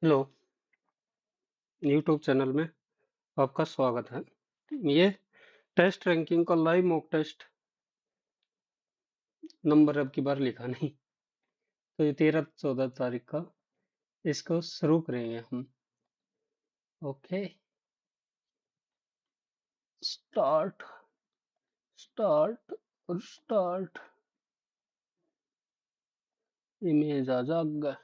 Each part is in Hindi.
हेलो, यूट्यूब चैनल में आपका स्वागत है। ये टेस्ट रैंकिंग का लाइव मॉक टेस्ट नंबर अब की बार लिखा नहीं, तो ये 13-14 तारीख का इसको शुरू करेंगे हम। ओके, स्टार्ट स्टार्ट और स्टार्ट। इमेज आ जाएगा।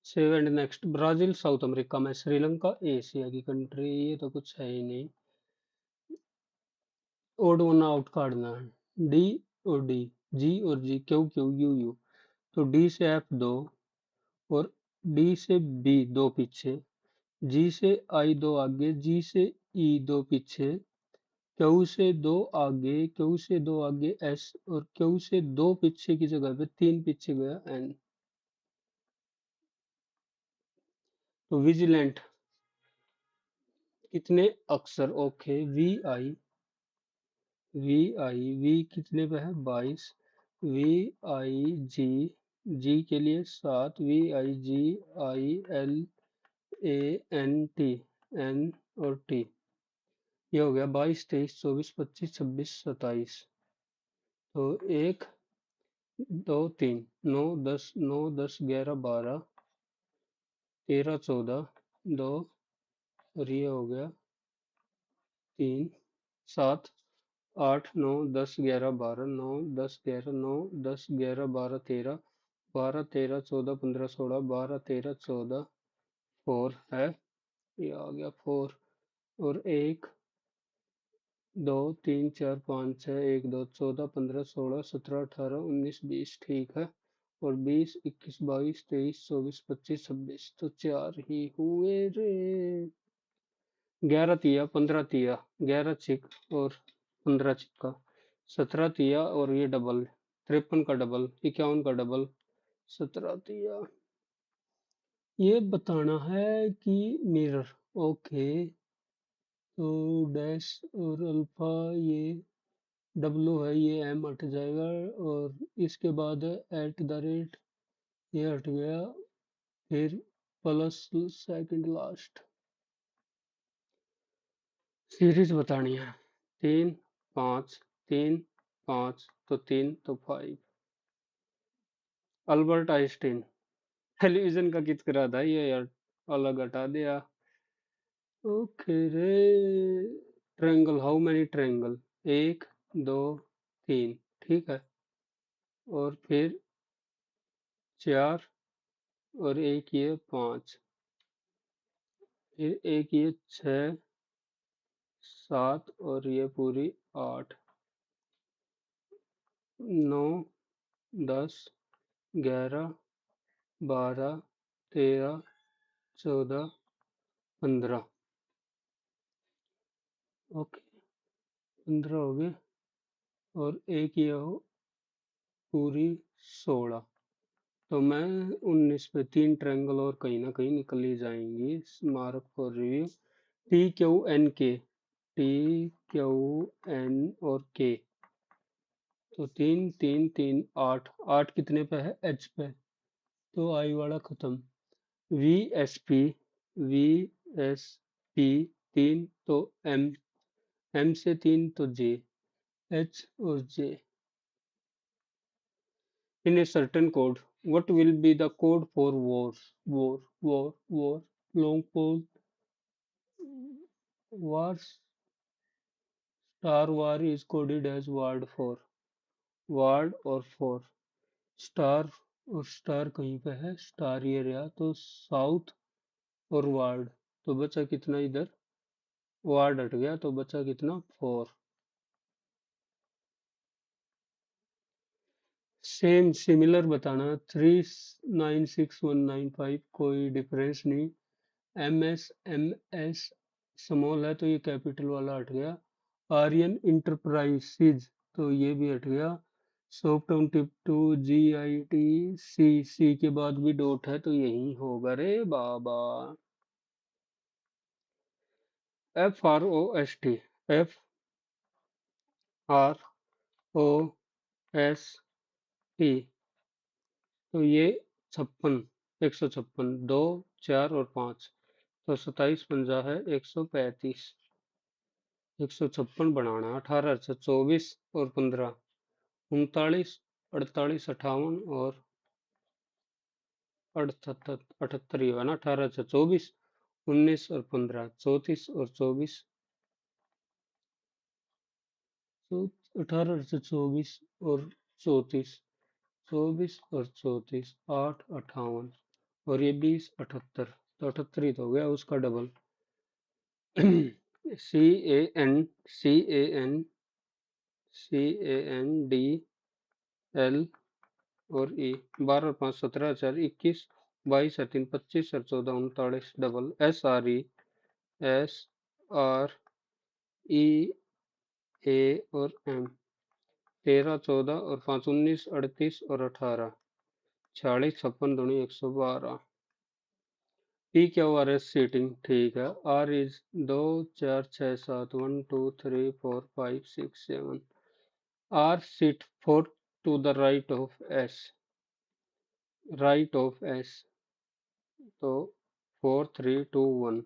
Save and next. Brazil south America में, श्रीलंका एशिया की कंट्री, ये तो कुछ है ही नहीं। ओड वन आउट काटना है। डी और डी, जी और जी, क्यू क्यू, यू यू। तो डी से एफ दो और डी से बी दो पीछे, जी से आई दो आगे, जी से ई दो पीछे, क्यू से दो आगे, क्यू से दो आगे एस, और क्यू से दो पीछे की जगह पे तीन पीछे गया एन। तो विजिलेंट कितने अक्षर? ओके, वी आई, वी कितने पे है? 22। वी आई जी, जी के लिए 7। V I G I L A N T, N और टी। ये हो गया 22, 23, 24, 25, 26, 27। तो 1, 2, 3, 9, 10, 9, 10, 11, 12, 13, 14, 2, और ये हो गया 3, 7, 8, 9, 10, 11, 12, 9, 10, 11, 9, 10, 11, 12, 13, 12, 13, 14, 15, 16, 12, 13, 14, 4 है। ये आ गया 4। और 1, 2, 3, 4, 5, 6, 1, 2, 14, 15, 16, 17, 18, 19, 20, ठीक है। और 20, 21, 22, 23, 24, 25, 26, तो 4 ही हुए रे। 11 तिया, 15 तिया, 11 चिक और 15 चिक्का, 17 तिया, और ये डबल 53 का डबल, 51 का डबल, 17 तिया। ये बताना है कि मिरर। ओके, तो डैश और अल्फा, ये डब्लू है, ये एम हट जाएगा, और इसके बाद है एट द रेट, ये हट गया। फिर प्लस सेकंड लास्ट। सीरीज बतानी है। 3, 5, 3, 5, तो 3 तो 5। Albert Einstein. टेलीविजन का कित करा था ये यार, अलग हटा दिया। ओके रे। Triangle, how many triangle? 1, 2, 3, ठीक है। और फिर 4, और एक ये 5, फिर एक ये 6, 7, और ये पूरी 8, 9, 10, 11, 12, 13, 14, 15। ओके, 15 हो गए। और एक ये हो पूरी 16। तो मैं 19 पे 3 ट्रायंगल और कहीं ना कहीं निकल ही जाएंगी। Mark for review. T Q N K, T Q N और के, तो 3, 3, 3, 8, 8 कितने पे है? एच पे, तो आई वाला खत्म। V S P, V S P 3, तो एम, एम से 3 तो जे, एच और जे। In a certain code, what will be the code for wars? War. Long pause. Wars. Star war is coded as word for. Word और for. स्टार, और स्टार कहीं पे है, स्टार ये रहा, तो साउथ और वार्ड, तो बचा कितना इधर? वार्ड हट गया, तो बचा कितना? 4। सेम सिमिलर बताना। 396195, कोई डिफरेंस नहीं। एम एस स्मॉल है, तो ये कैपिटल वाला हट गया। आर्यन इंटरप्राइजेज, तो ये भी हट गया। Soft on tip two, G I T C, C के बाद भी डॉट है, तो यही होगा रे बाबा। F R O S T, F R O S T, तो ये 56, 156, 2, 4 और 5, तो 27 पंजा है 135, 156 बनाना। 18 से 24 और 15, 39, 48, 58 और 78 ही हुआ ना। 18 से 24, 19 और 15, 34 और 24, 18 से 24 और 34, 24 और 34, 8, 58 और ये 20, 78, तो 78 ही तो हो गया उसका डबल। CAN, CAN, CANDL और E, 12 और 5, 17, 4, 21, 22 और 3, 25 और 14, 39 डबल। SRE, SRE, A और M, 13, 14 और 5, 19, 38 और 18, 46, 56 दूनी 112। PQRS सीटिंग ठीक है। R is 2, 4, 6, 7, 1, 2, 3, 4, 5, 6, 7। R sit 4 to the right of S, तो 4, 3, 2, 1।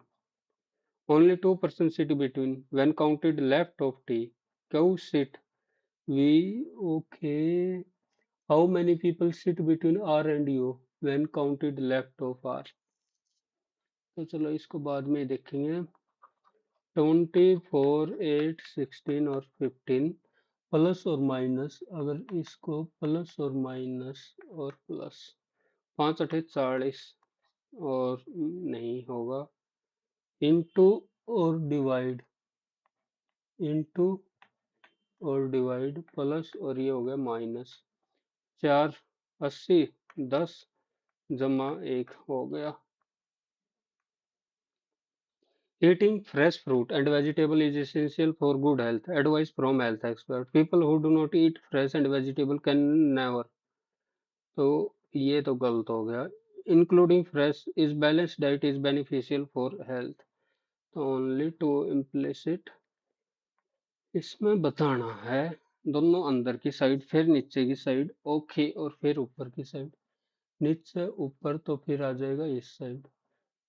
Only two persons sit between. When counted left of T, Q sit V. Okay. How many people sit between R and U when counted left of R? तो चलो इसको बाद में देखेंगे। 24, 8, 16 और 15 प्लस और माइनस, अगर इसको प्लस और माइनस और प्लस, 5 अठे 40 और नहीं होगा, इंटू और डिवाइड, इंटू और डिवाइड प्लस और ये हो गया माइनस। 4, 80, 10 जमा 1 हो गया। Eating fresh fruit and vegetable is essential for good health. Advice from health expert. People who do not eat fresh and vegetable can never. तो ये तो गलत हो गया। Including fresh is balanced diet is beneficial for health. तो only to implicit, इसमें बताना है दोनों अंदर की साइड, फिर नीचे की साइड, ओके, और फिर ऊपर की साइड। नीचे ऊपर तो फिर आ जाएगा इस साइड,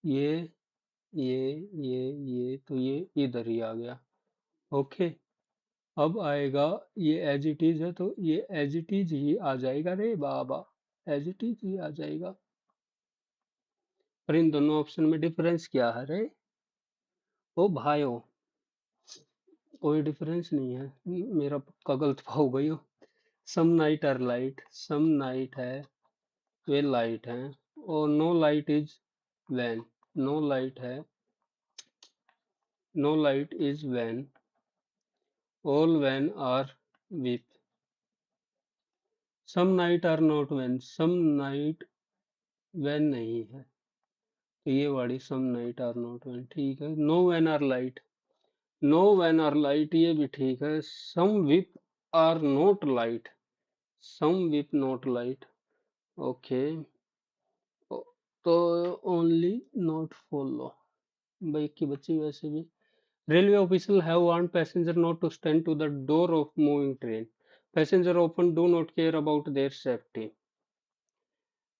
ये ये तो ये इधर ही आ गया। ओके, अब आएगा ये एज इट इज है, तो ये एज इट इज ही आ जाएगा रे बाबा, एज इट इज ही आ जाएगा। पर इन दोनों ऑप्शन में डिफरेंस क्या है रे? ओ भाइयों, कोई डिफरेंस नहीं है, मेरा पक्का गलत हो गई हो। Some night are light, some night है, वे लाइट है, और no light is van, no light है, no light is van, all van are with, some night are not van, some night van नहीं है, तो ये वाली some night are not van ठीक है। No van are light, no van are light ये भी ठीक है। Some with are not light, some with not light, okay, तो ओनली नॉट फॉलो, भाई की बच्ची वैसे भी। Railway official have warned passenger not to stand to the door of moving train, passenger often do not care about their safety.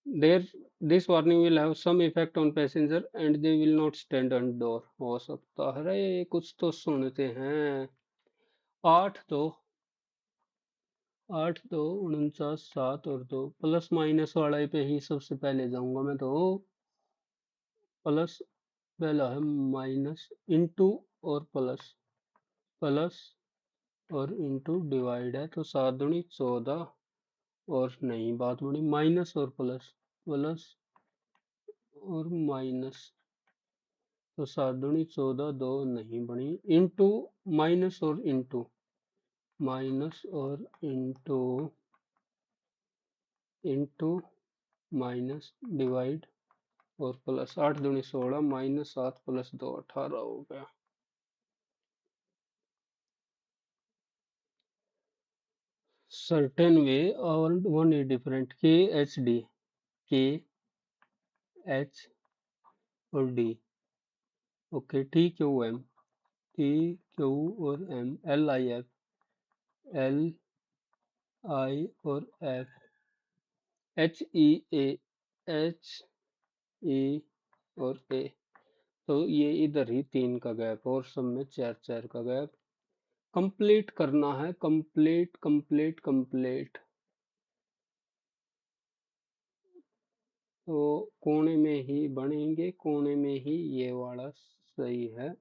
There, this warning will have some effect on passenger and they will not stand on door. हो सकता है रे, कुछ तो सुनते हैं। 8, 2, 8, 2, 49, 7 और 2, प्लस माइनस वाला पे ही सबसे पहले जाऊंगा मैं तो। प्लस पहला है माइनस, इंटू और प्लस, प्लस और इंटू डिवाइड है, तो 7 दूनी 14 और नहीं बात बड़ी, माइनस और प्लस, प्लस और माइनस, तो 7 दूनी 14, 2 नहीं बनी, इंटू माइनस और इंटू, माइनस और इंटू, इंटू माइनस डिवाइड और प्लस, 8 दूनी 16, माइनस 7 प्लस 2 18 हो गया। सर्टेन वे और one is different, K H D, K H और D, okay, T Q M, T Q और M, L I F, L I और F, H E A, H E और ए। तो ये इधर ही 3 का गैप और सब में 4-4 का गैप। कंप्लीट करना है, कंप्लीट कंप्लीट कंप्लीट। तो कोने में ही बनेंगे, कोने में ही ये वाला सही है,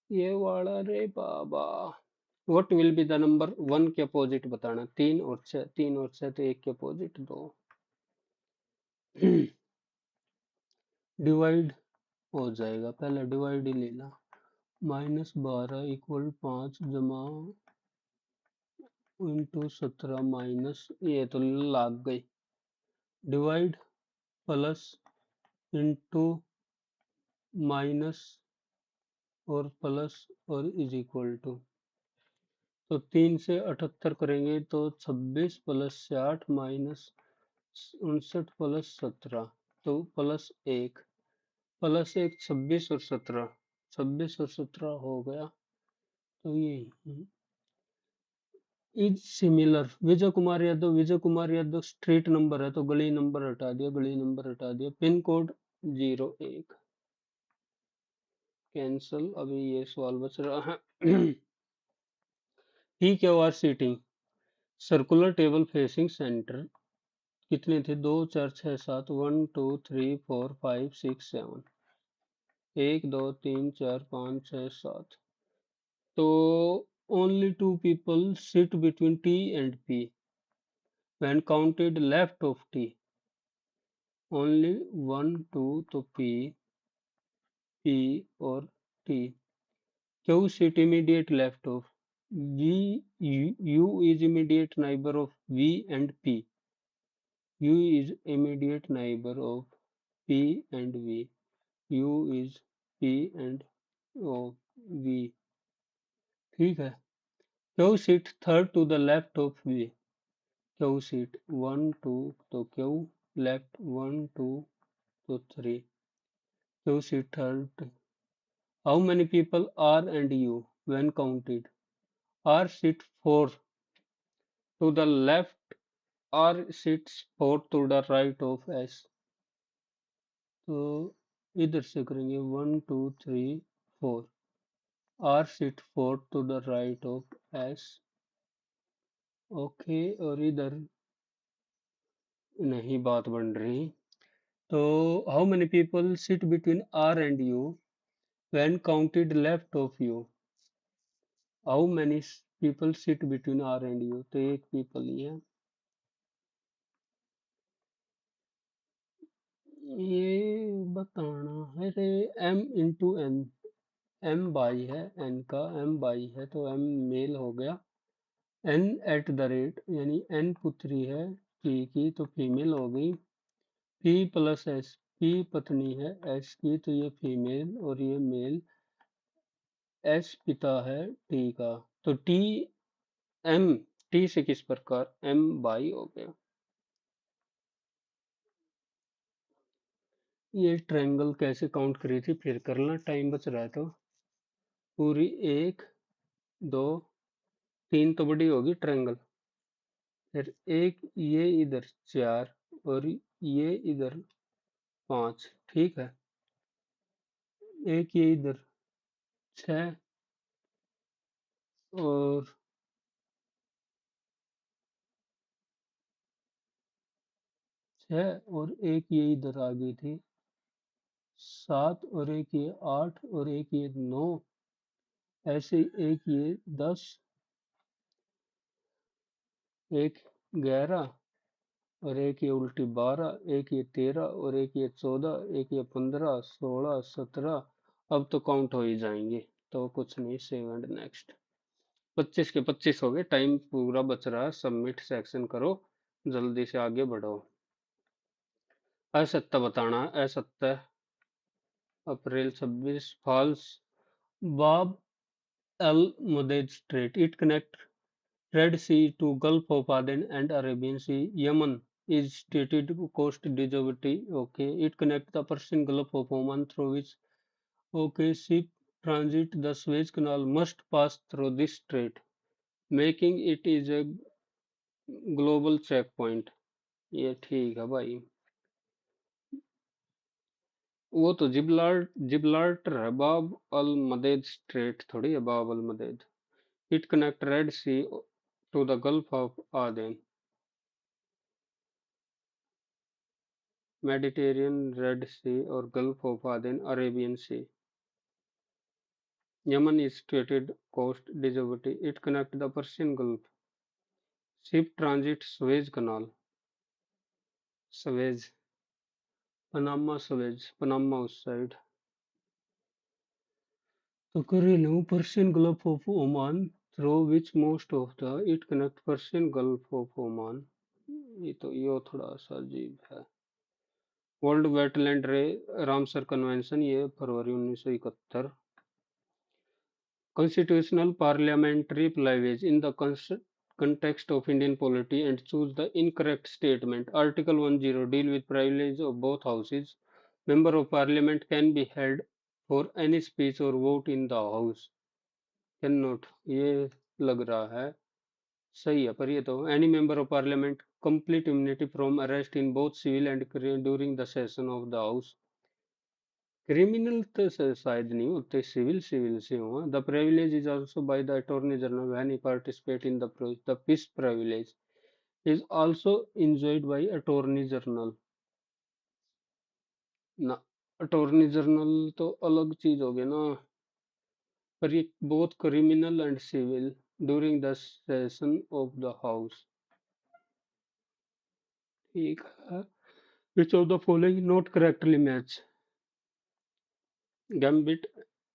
ये वाला रे बाबा। What will be the number 1 के अपोजिट बताना। 3 और 6, 3 और 6 तो 1 के अपोजिट 2। डिवाइड हो जाएगा, पहले डिवाइड ही लेना। -12 इक्वल 5 जमा इंटू 17 माइनस, ये तो लाग गई। डिवाइड प्लस इंटू माइनस और प्लस और इज इक्वल टू। तो 3 से 78 करेंगे तो 26 प्लस 60 माइनस 59 प्लस 17, तो +1, +1 26 और 17, 26 और 17 हो गया। तो ये is similar. Vijay Kumar Yadav, Vijay Kumar Yadav street number है तो गली नंबर हटा दिया, गली नंबर हटा दिया। Pin code 01 cancel. अभी ये सवाल बच रहा है। P Q R sitting circular table facing centre कितने थे? 2 4 6 7, 1 2 3 4 5 6 7, 1 2 3 4 5 6 7। तो only two people sit between T and P when counted left of T। only 1 2 तो P और T। Q sit immediate left of V, U is immediate neighbor of V and P। U is immediate neighbor of P and V। U is P and of V। ठीक है। Q sit third to the left of V। Q sit 1 2 तो Q left 1 2 तो 3। Q sit third। How many people R and U when counted? R sit 4 to the left, R sits 4 to the right of S। तो इधर से करेंगे 1 2 3 4। R sit 4 to the right of S। Okay, और इधर नहीं बात बन रही। तो how many people sit between R and U when counted left of U? How many people sit between R and U? तो एक पीपल ही है। ये बताना है रे। M into N, M by है, N का M बाई है तो M मेल हो गया। N एट द रेट यानी N पुत्री है P की तो फीमेल हो गई। P प्लस S, P पत्नी है S की तो ये फीमेल और ये मेल। S पिता है T का तो T M, T से किस प्रकार M बाई हो गया। ये ट्रायंगल कैसे काउंट करी थी फिर करना, टाइम बच रहा है तो। पूरी 1 2 3 तो बड़ी होगी ट्रायंगल, फिर एक ये इधर 4 और ये इधर 5। ठीक है। एक ये इधर 6 और 6 और एक ये इधर आ गई थी 7 और एक ये 8 और एक ये 9। ऐसे एक ये 10, एक 11 और एक ये उल्टी 12, एक ये 13 और एक ये 14, एक ये 15 16 17। अब तो काउंट हो ही जाएंगे तो कुछ नहीं, सेव एंड नेक्स्ट। 25 के 25 हो गए, टाइम पूरा बच रहा है। सबमिट सेक्शन करो, जल्दी से आगे बढ़ो। असत्य बताना है, असत्य। April 26 false. Bab el Mandeb strait it connect Red Sea to Gulf of Aden and Arabian Sea. Yemen is stated coast disability. Okay, it connects the Persian Gulf of Oman through which okay ship transit the Suez Canal must pass through this strait, making it is a global checkpoint। ये ठीक है भाई। वो तो जिब्राल्टर है, बाब अल मदेद स्ट्रेट थोड़ी है Bab al Mandeb. It connect Red Sea to the Gulf of Aden. Mediterranean, Red Sea और Gulf of Aden, Arabian Sea. Yemen is situated coast Djibouti. It connects the Persian Gulf. Ship transit Suez Canal. Suez. Panama Suez. Panama उस साइड। तो कर ही लूँ Persian Gulf of Oman, through which most of the it connect Persian Gulf of Oman। ये तो यो थोड़ा सा अजीब है। वर्ल्ड वेटलैंड रे रामसर कन्वेंशन, ये फरवरी 1971। Constitutional parliamentary privilege in the context of Indian polity and choose the incorrect statement. Article 10 deal with privilege of both houses. Member of parliament can be held for any speech or vote in the house. Cannot, ये लग रहा है सही है, पर ये तो any member of parliament complete immunity from arrest in both civil and during the session of the house। Criminal तो शायद नहीं होते, सिविल सिविल से हुआ। The privilege is also by the attorney general when he participate in the peace privilege is also enjoyed by attorney general. ना, अटॉर्नी जनरल तो अलग चीज हो गया ना, पर ये both criminal and civil during the session of the house. ठीक है। Which of the following not correctly match? Gambit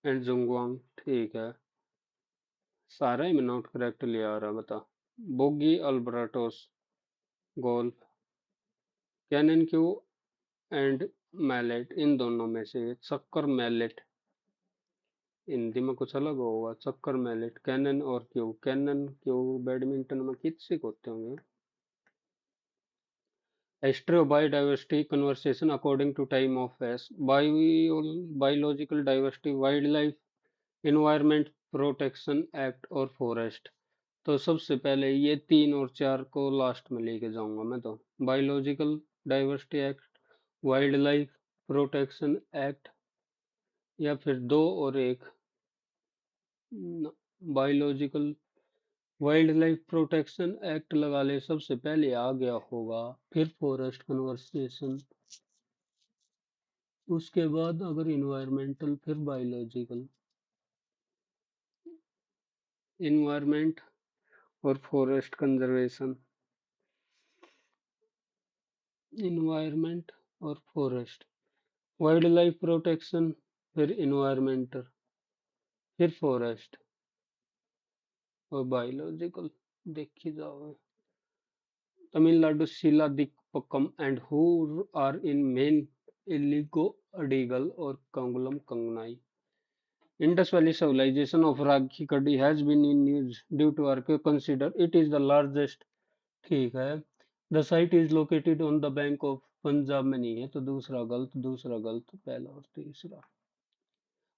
and जुंगवांग। ठीक है, सारा ही में नॉट करेक्टली आ रहा, बता। Bogey albatross golf. Cannon cue and mallet, इन दोनों में से चक्कर मैलेट। हिंदी में कुछ अलग होगा, चक्कर मैलेट। कैनन और क्यू, कैनन क्यू बैडमिंटन में किससे होते होंगे। History of biodiversity conversation according to time of face. Biological diversity, wildlife, environment protection act और फॉरेस्ट। तो सबसे पहले ये 3 और 4 को लास्ट में लेके जाऊंगा मैं तो। Biological diversity act, wild life protection act, या फिर 2 और 1। Biological wild life protection act लगा ले, सबसे पहले आ गया होगा, फिर फॉरेस्ट कन्वर्सेशन, उसके बाद अगर इन्वायरमेंटल, फिर बायोलॉजिकल। इन्वायरमेंट और फॉरेस्ट कंजर्वेशन, इन्वायरमेंट और फॉरेस्ट, वाइल्ड लाइफ प्रोटेक्शन, फिर इन्वायरमेंटल, फिर फॉरेस्ट और बायोलॉजिकल। देखी जाओ। Tamil Nadu Silappatikaram and who are in main Ilango Adigal और कंगलम कंगनाई। Indus Valley civilization of Rakhi has been in use due to consider it is the largest। ठीक है। The site is located on the bank of Punjab में नहीं है, तो दूसरा गलत, दूसरा गलत, पहला और तीसरा।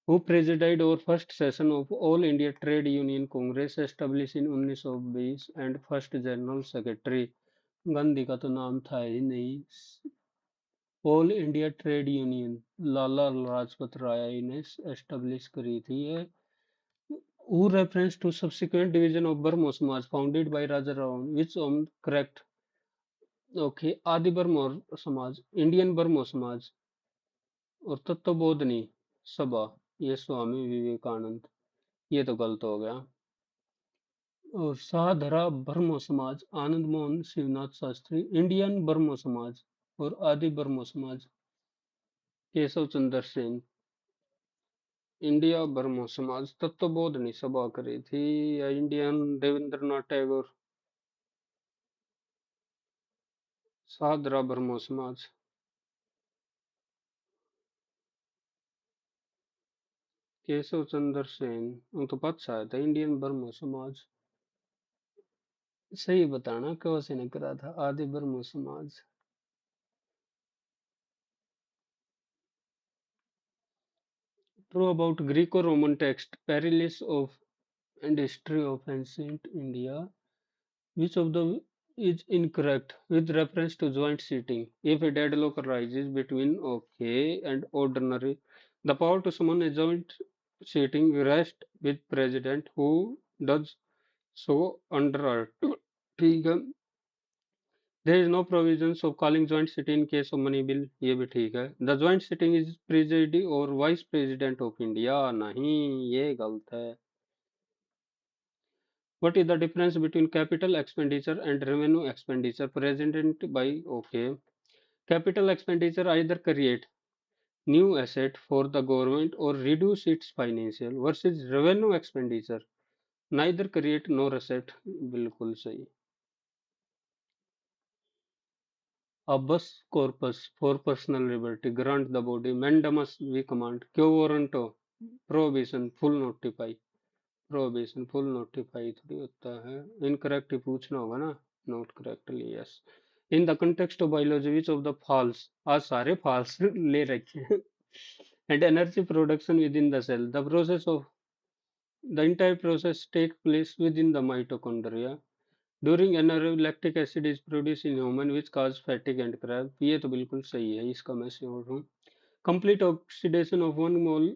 Who presided over first session of All India Trade Union Congress established in 1920 and first general secretary। Gandhi का तो नाम था ही नहीं। All India trade union Lala Lajpat Rai ने एस्टेब्लिश करी थी ये। Who reference to subsequent division of Burma Samaj founded by Raja Ram, which correct? Okay, आदि बर्मा समाज, इंडियन बर्मा समाज और तत्वबोधनी सभा, ये स्वामी विवेकानंद। ये तो गलत हो गया। और साधरा ब्रह्मो समाज, आनंद मोहन शिवनाथ शास्त्री। इंडियन ब्रह्मो समाज और आदि ब्रह्मो समाज, केशव चंद्र सेन। इंडिया ब्रह्मो समाज तत्वबोधनी सभा करी थी, या इंडियन देवेंद्रनाथ टैगोर। साधरा ब्रह्मो समाज, केशव चंद्र सेन। वो तो पता था, इंडियन ब्रह्मो समाज। सही बताना कब से ने करा था Adi Brahmo Samaj. True about Greco Roman text Periplus of and history of ancient India. Which of the is incorrect with reference to joint sitting. If a deadlock arises between okay and ordinary, the power to summon a joint sitting rests with president who does so under Article. ठीक है. There is no provisions of calling joint sitting in case of money bill. ये भी ठीक है. The joint sitting is president or vice president of India. नहीं, ये गलत है. What is the difference between capital expenditure and revenue expenditure presented by okay? Capital expenditure either create new asset for the government or reduce its financial versus revenue expenditure neither create nor asset. बिल्कुल सही. Habeas corpus for personal liberty grant the body mandamus we command क्यों warrant हो prohibition full notify prohibition full notify थोड़ी होता है incorrect ही पूछना होगा ना not correctly yes in the context of biology which of the false आज सारे false ले रखे हैं and energy production within the cell the process of the entire process takes place within the mitochondria during anaerobic lactic acid is produced in human which cause fatigue and cramp ये तो बिल्कुल सही है इसका मैं श्योर हूँ complete oxidation of one mole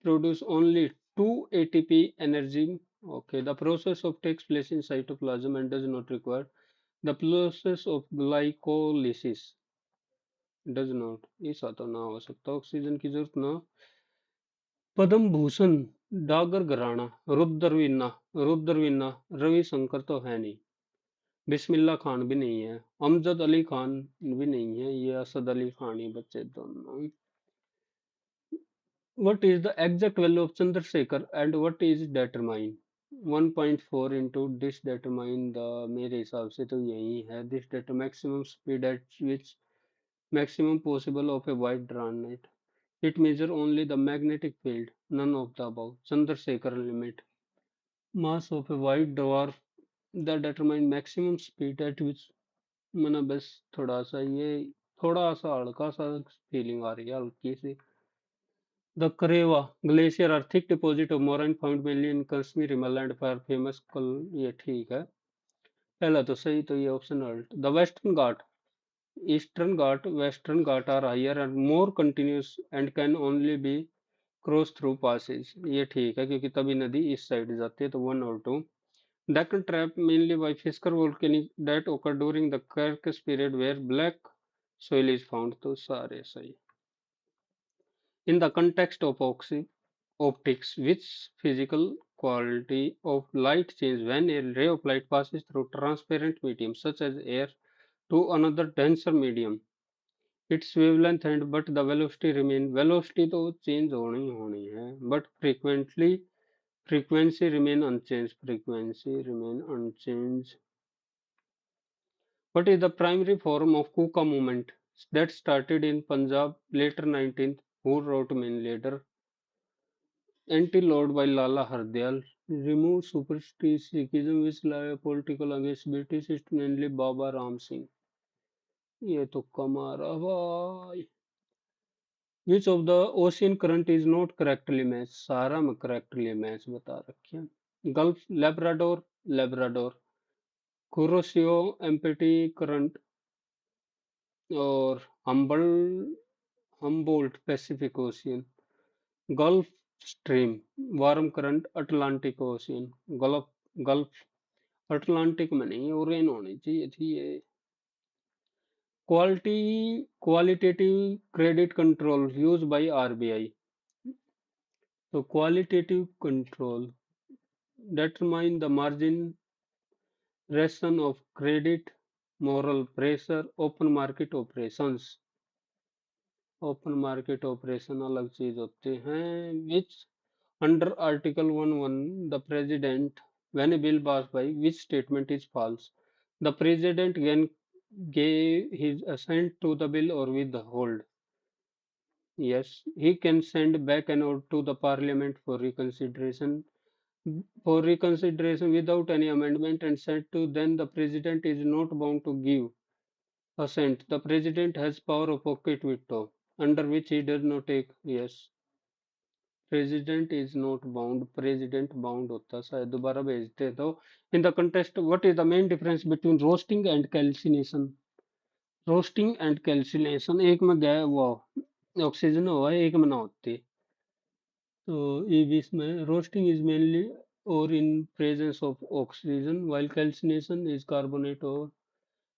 produce only 2 ATP energy okay the process of takes place in cytoplasm and does not require the process of glycolysis does not ऐसा तो ना हो सकता ऑक्सीजन की जरूरत ना पद्म भूषण डागर घराना रुद्रवीना रविशंकर तो है नहीं बिस्मिल्लाह खान भी नहीं है अमजद अली खान भी नहीं है ये असद अली खान ही बच्चे दोनों what is the exact value of Chandrasekhar and what is determined 1.4 into this determine the मेरे हिसाब से तो यही है this determine maximum speed at which maximum possible of a wide drawn net it measure only the magnetic field none of the above Chandrasekhar limit mass of a white dwarf that determine maximum speed at which मैंने बस थोड़ा सा ये थोड़ा सा हल्का सा फीलिंग आ रही है हल्की सी the karewa glacier are thick deposit of moraine found mainly in Kashmir Himalaya for famous कल ये ठीक है पहला तो सही तो ये ऑप्शन अल्ट the Western Ghat Eastern Ghat Western Ghat are higher and more continuous and can only be cross through passes ये ठीक है क्योंकि तभी नदी इस साइड जाती है तो वन और to Deccan trap mainly by Fisker volcanic that occurred during the Cretaceous period where black soil is found. तो सारे सही. In the context of optics, which physical quality of light change when a ray of light passes through transparent medium such as air to another denser medium? Its wavelength and but the velocity remain. Velocity तो change होनी है, but frequency remain unchanged. Frequency remain unchanged. What is the primary form of Kuka movement that started in Punjab later 19th? Who wrote main leader? Anti-laud by Lala Hardayal. Removed superstitious Sikhism which lay political against British mainly Baba Ram Singh. ये तो कमारा भाई. Which of the ocean current is not correctly matched? सारा में correctly match बता रखे हैं. Gulf Labrador. Kuroshio empty current और Humboldt Pacific Ocean, Gulf Stream, warm current Atlantic Ocean, Gulf Atlantic में नहीं ओरेन होनी चाहिए थी ये. Qualitative credit control use by RBI. तो qualitative control determine the margin ration of credit moral pressure open market operation अलग चीज होते हैं which under article 11 the president when a bill passed by which statement is false the president can give his assent to the bill or withhold yes he can send back an order to the parliament for reconsideration without any amendment and said to then the president is not bound to give assent the president has power of pocket veto under which he does not take yes president is not bound, president bound होता शायद, दोबारा भेजते तो। In the contest what is the main difference between roasting and calcination? Roasting and calcination, एक में गया वो ऑक्सीजन हुआ है, एक में ना होती। तो ये भी इसमें रोस्टिंग इज मेनली और in presence of oxygen while calcination is carbonate और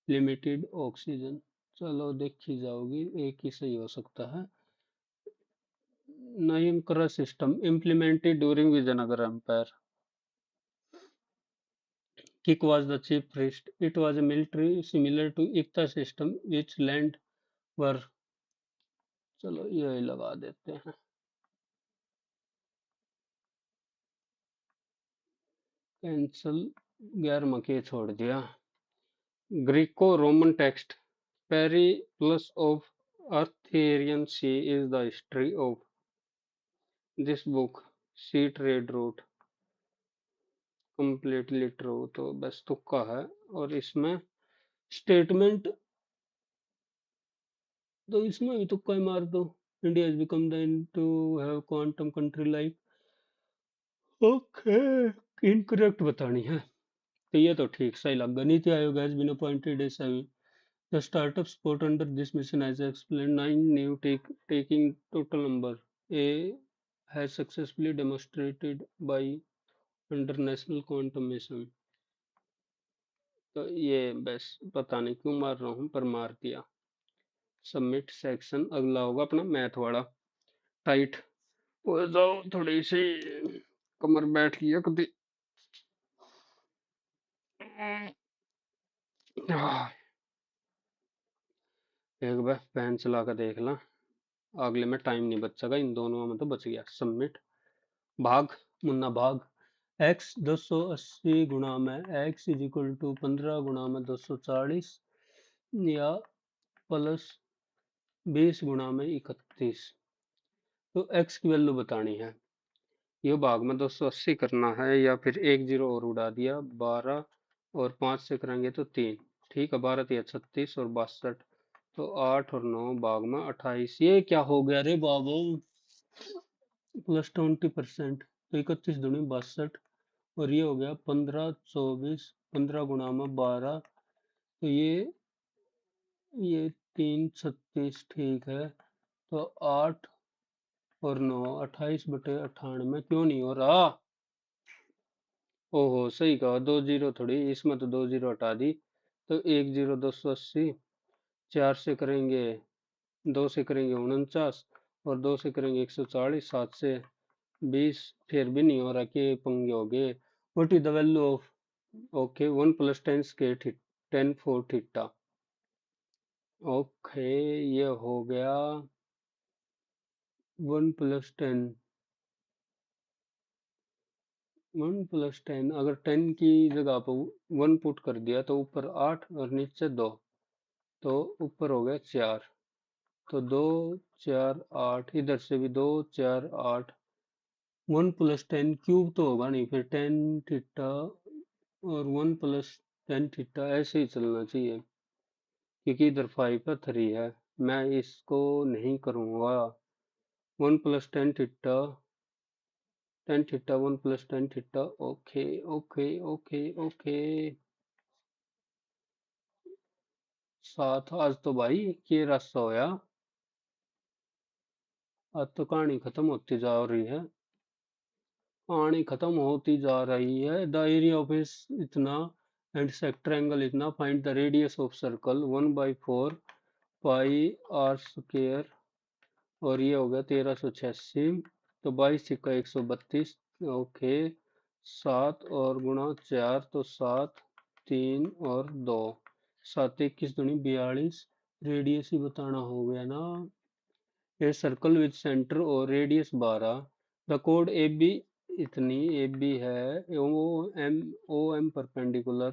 लिमिटेड ऑक्सीजन। चलो देखी जाओगी, एक ही सही हो सकता है। Nayankara system implemented during Vijayanagar Empire. Kik was the chief priest. It was a military similar to Ikta system which land were, चलो ये लगा देते हैं। कैंसल, 11 के छोड़ दिया। Greco Roman text Pericles of Arthurian Sea is the history of this book. Sea trade route completely true, तो बस तुक्का है। और इसमें स्टेटमेंट, तो इसमें भी तुक्का ही मार दो। India has become the to have quantum country like, okay, incorrect बतानी है। तो ये तो ठीक सही लग गया। NITI Aayog has been appointed as the startup support under this mission as I explained 9 new taking total number a has successfully demonstrated by under national quantum mission। तो ये बस पता नहीं क्यों मार रहा हूँ, पर मार दिया। सबमिट सेक्शन, अगला होगा अपना मैथ वाला। टाइट हो जाओ थोड़ी सी, कमर बैठ गई है कभी। आह, एक बार पेन चला कर देख ला, अगले में टाइम नहीं बचेगा, इन दोनों में तो बच गया। सबमिट, भाग, मुन्ना भाग। x 280 गुणा में x इज इक्वल टू 15 गुणा में 240 या प्लस 20 गुणा में 31। तो x की वैल्यू बतानी है। ये भाग में 280 करना है, या फिर एक जीरो और उड़ा दिया, 12 और 5 से करेंगे तो 3। ठीक है, 12 तिया 36 और 62, तो 8 और 9 भाग में 28। ये क्या हो गया रे बाबू, प्लस 20%। तो 31 दूनी 62, और ये हो गया 15 24, 15 गुणा में 12, तो ये 3 36, ठीक है। तो 8 और 9 28/98, क्यों नहीं हो रहा? ओहो, सही कहा, 2 जीरो थोड़ी, इसमें तो 2 जीरो हटा दी। तो 1 जीरो 280, 4 से करेंगे, 2 से करेंगे 49, और 2 से करेंगे 140, 7 से 20, फिर भी नहीं हो रहा, कि पंगे हो गए। What is the value of, okay, 1 plus 10 square 10 four theta. Okay, ये हो गया 1 प्लस 10, 1 प्लस 10, अगर 10 की जगह पर 1 पुट कर दिया तो ऊपर 8 और नीचे 2, तो ऊपर हो गया 4। तो 2 4 8, इधर से भी 2 4 8। 1 प्लस 10 क्यूब तो होगा नहीं, फिर 10 थीटा, और 1 प्लस 10 थीटा, ऐसे ही चलना चाहिए, क्योंकि इधर 5 है 3 है। मैं इसको नहीं करूँगा। 1 plus 10 theta, 10 theta, 1 plus 10 theta. Okay okay okay okay. साथ आज तो भाई ये रास्ता होया, आज तो कहानी खत्म होती जा रही है, कहानी खत्म होती जा रही है। द एरिया ऑफ इतना एंड सेक्टर एंगल इतना, find the radius of circle 1/4 pi R square, और ये हो गया 1386। तो 22 × 132, ओके। 7 और गुणा 4, तो 7 3 और 2, 7 21 दूनी 42। रेडियस ही बताना हो गया ना। ए सर्कल विद सेंटर और रेडियस 12। द कोड ए बी, इतनी ए बी है, ओ एम परपेंडिकुलर।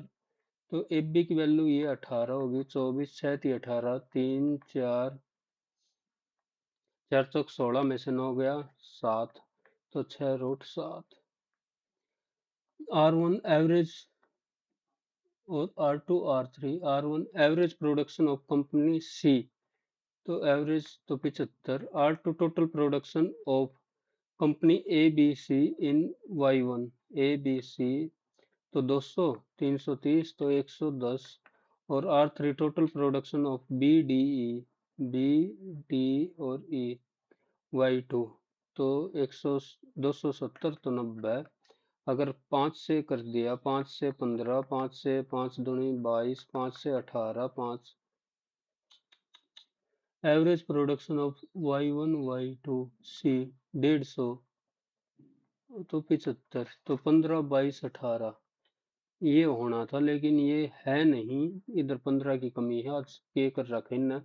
तो ए बी की वैल्यू ये 18 होगी, 24 6 × 18, 3 4, 4 चौक 16 में से 9 गया 7, तो 6√7। R1 एवरेज और R2 R3। R1 average production of company C, तो एवरेज तो 75। R2 total production of company A B C in Y1 A B C तो 200 330 तो 110 और R3 total production of B D और ई Y2 तो 100 270 तो 90 अगर 5 से कर दिया 5 से 15 5 से 5 दूनी 22 5 से 18 5 average production of Y1 Y2 सी 150 तो 75 तो 15 22 18 ये होना था लेकिन ये है नहीं इधर 15 की कमी है आज ये कर रखा है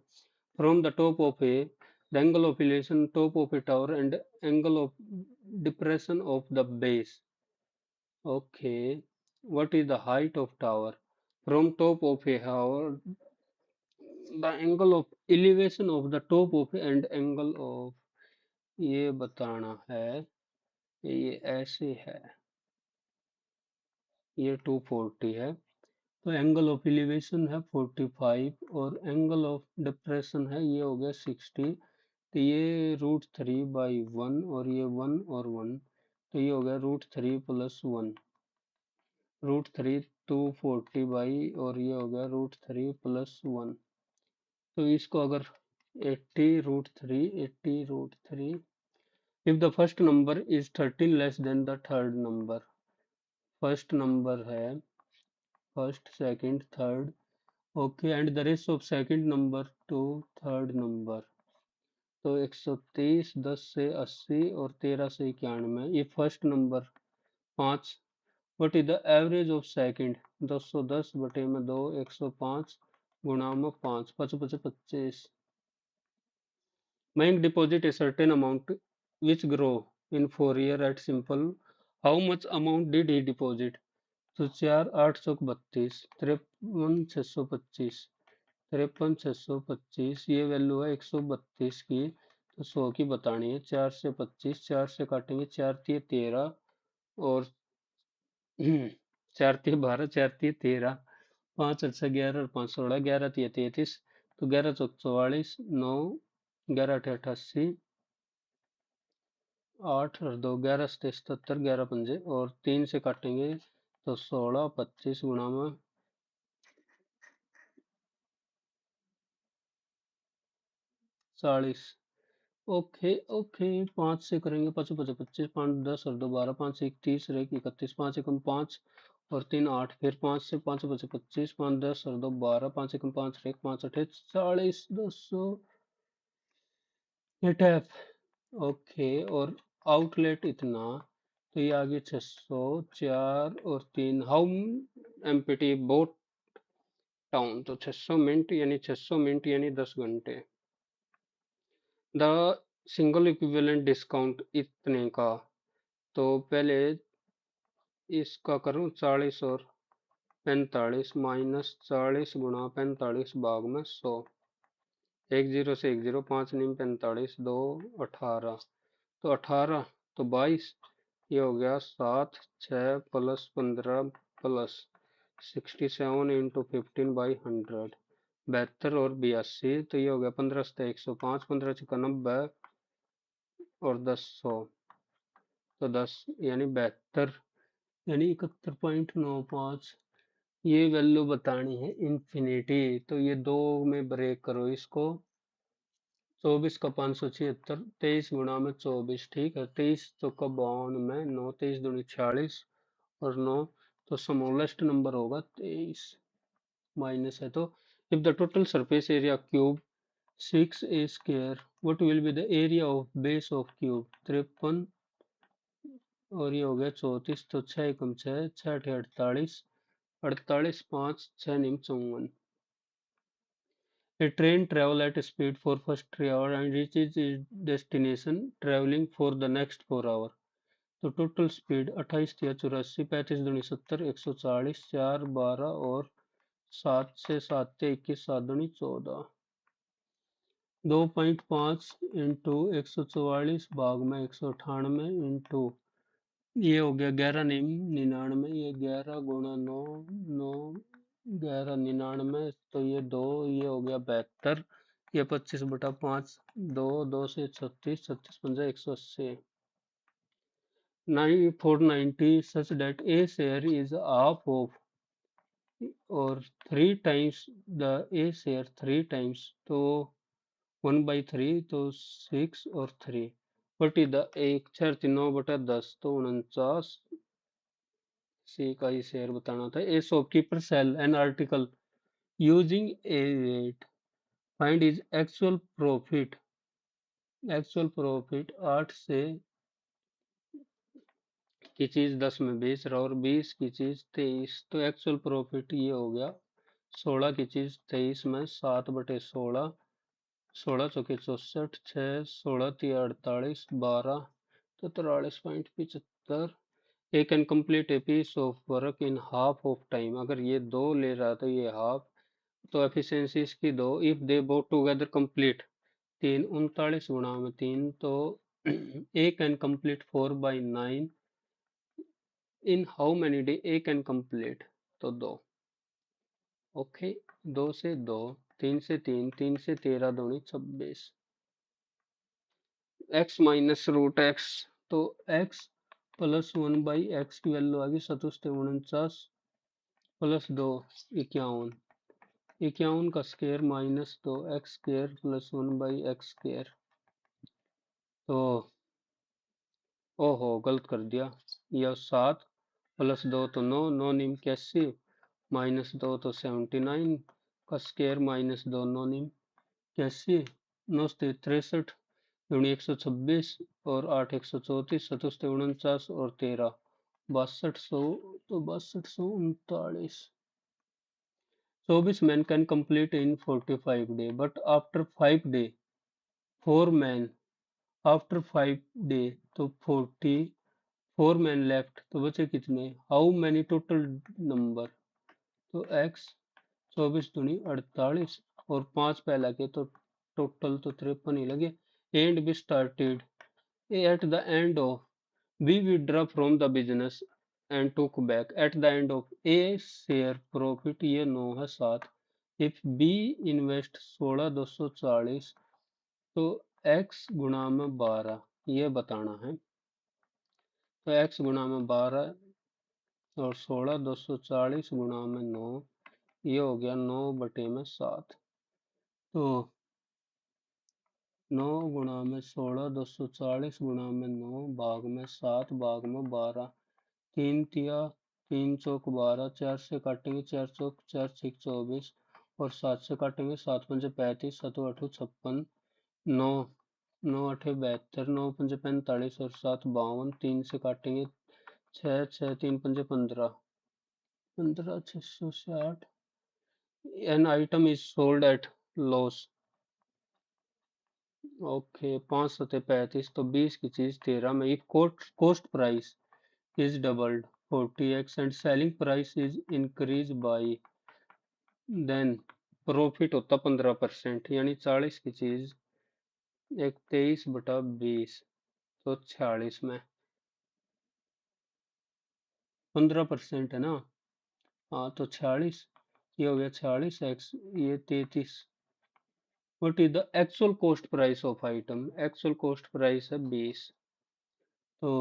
from the top of A the angle of elevation top of A tower and angle of depression of the base okay what is the height of tower from top of a tower the angle of elevation of the top of and angle of ये बताना है ये ऐसे है ये 240 है तो एंगल ऑफ एलिवेशन है 45 और एंगल ऑफ डिप्रेशन है ये हो गया 60 तो ये √3/1 और ये 1 और 1 तो ये हो गया √3 + 1 √3 240 बाई और ये हो गया √3 + 1 तो इसको अगर 80 √3 if the first number is 13 less than the third number first number है first second third okay and the ratio of second number to third number तो 123 10 से 80 और 13 से 91 ये first number 5 what is the average of second 210 बटे में 2 105 गुणा में 5 5 5 25 Bank deposit a certain amount which grow in 4 year at simple. How much amount did he deposit? तो 4 832 53 625 53 625 ये वैल्यू है 132 की तो 100 की बतानी है 4 से 25 4 से काटेंगे 4 3 13 और 4 3 12 4 3 13 5 8 11 और 5 16 11 3 33 तो 11 4 44 9 11 8 88 8 और 2 11 सत्तर 77 11 पंजे और 3 से काटेंगे तो 16 25 गुणा में 40 ओके ओके 5 से करेंगे 5 5 25 5 10 और 2 12 5 1 30 और 1 31 5 एकम 5 और 3 8 फिर 5 से 5 5 25 5 10 और 2 12 5 एकम 5 और 1 5 8 40 200 एटफ ओके और आउटलेट इतना तो ये आ गया 600 4 और 3 हाउ एम्पिटी बोट टाउन तो 600 मिनट यानी 600 मिनट यानी 10 घंटे द सिंगल इक्विवेलेंट डिस्काउंट इतने का तो पहले इसका करूं 40 और 45 -40 गुणा 45 भाग में 100 एक जीरो से एक जीरो 5 नीम 45 2 18 तो 18 तो 22 ये हो गया 7 6 + 15 + 67 × 15/100 72 और 82 तो ये हो गया 15 से 105 15 × 90 और 10 100 तो 10 यानी 72 यानी 71.95 ये वैल्यू बतानी है इन्फिनिटी तो ये दो में ब्रेक करो इसको 24 का 576 23 गुणा में 24 ठीक है 23 तो का 52 में 9 23 दूनी 46 और 9 तो स्मॉलेस्ट नंबर होगा 23 माइनस है तो if the total surface area cube 6a² what will be the area of base of cube 53 और ये हो गया 34 तो 6 एकम 6 6 अठे 48 48 5 6 निम 54 A train travels at speed for first 3 hours and reaches its destination traveling for the next 4 hours. तो टोटल स्पीड 28 या 84 35 दूनी 70 140 4 12 और 7 से 7 से 21 7 दूनी 14 2.5 इंटू 144 भाग में 198 इंटू ये हो गया 11 99 ये 11 गुणा 9 9 11 99 तो ये 2 ये हो गया 72 ये 25/5 2 2 से 36 36 पंजा 180 490 such that A share is half of or three times the A share three times. तो 1/3 तो 6 और 3 बटी द एक चार तीन 9/10 तो 49 सी का ही शेयर बताना था. A shopkeeper sell an article using a rate find is actual profit 8 से की चीज 10 में बेच रहा और 20 की चीज 23 तो एक्चुअल प्रॉफिट ये हो गया 16 की चीज 23 में 7/16 16 चौके 64 6 16 तिया 48 12 तो 43.75 A can complete a piece of work in half of time. अगर ये 2 ले रहा तो ये हाफ तो एफिशिएंसी इसकी 2 if they both together complete 3 39 गुणा में 3 तो A can complete 4/9 in how many day A can complete तो 2. ओके 2 से 2 3 से 3 3 से 13 दूनी 26 एक्स माइनस रूट एक्स तो एक्स प्लस 1/x की वैल्यू आ गई 749 प्लस 2 51 51 का square minus 2 x square plus 1/x square तो ओहो गलत कर दिया. यह 7 प्लस 2 तो 9 9 निम 81 माइनस 2 तो 79 का स्क्वायर माइनस 2 9 निम 81 9 से 63 दूनी 126 और 8 134 7 49 और 13 6200 तो 6239 24 men can complete in 45 day but after 5 day 4 men after 5 day तो 4 men left तो बचे कितने हाउ मैनी टोटल नंबर तो x 24 दूनी 48 और 5 पहला के तो टोटल तो 53 ही लगे. And be started at the end of we withdraw from the business and took back at the end of a share profit ये 9 है 7 if b invest 16,240 तो x गुणा में 12 ये बताना है. तो x गुणा में 12 और 16,240 गुणा में 9 ये हो गया 9/7 तो 9 गुणा में 16,240 गुणा में 9 भाग में 7 भाग में 12 3 तिया 3 चौक 12 4 से काटेंगे 4 चौक 4 6 24 और 7 से काटेंगे 7 पंजे 35 7 8 56 9 9 8 72 9 पंजे 45 और 7 52 3 से काटेंगे 6 6 3 पंजे 15 15 660 an item is sold at loss. Okay 5 सतह 35 तो 20 की चीज 13 में if cost price is doubled 40x and selling price is increased by then profit होता 15% यानी 40 की चीज 23/20 तो 46 में 15% है ना. हाँ तो 46 ये हो गया 46x ये 33 what is the actual cost price of item actual cost price है 20 तो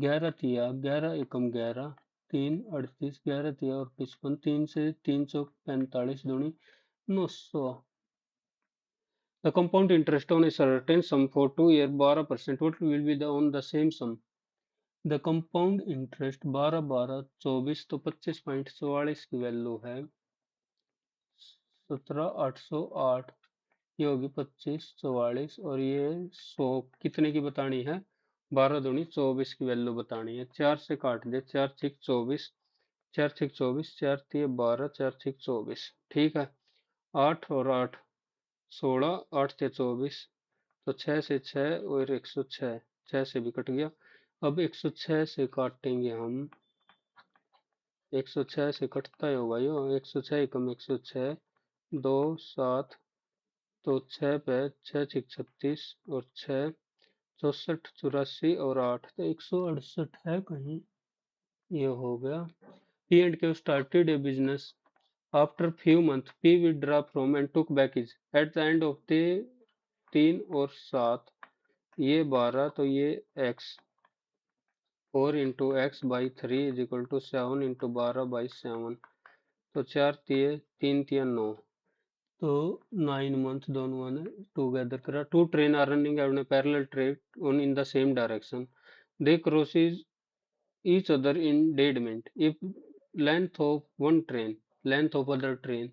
11 तिया 11 एकम 11 3 38 11 तिया और 55 3 से 3 चौक 45 दूनी 900. The compound interest on a certain sum for 2 years 12% what will be the on the same sum. The compound interest 12 12 24 तो 25.44 की वैल्यू है 17,808 ये होगी 25 44 और ये 100 कितने की बतानी है 12 दूनी 24 की वैल्यू बतानी है. 4 से काट दे 4 6 24 4 6 24 4 3 12 4 6 24 ठीक है. 8 और 8 16 8 से 24 तो 6 से 6 और 106 6 से भी कट गया. अब 106 से काटेंगे हम 106 से कटता ही होगा यो 106 कम 106 2 7 तो 6 पे 6 6 36 और 6 64 84 और 8 तो 168 है कहीं ये हो गया. P and Q started a business after few months P withdraw from and took back his at the end of the 3 और 7 ये 12 तो ये x 4 into x/3 is equal to 7 into 12/7। तो चार तिये तीन तिया 9। तो 9 months दोनों ने टुगेदर करा। Two train are running on a parallel track on in the same direction. They crosses each other in deadment. If length of one train, length of other train,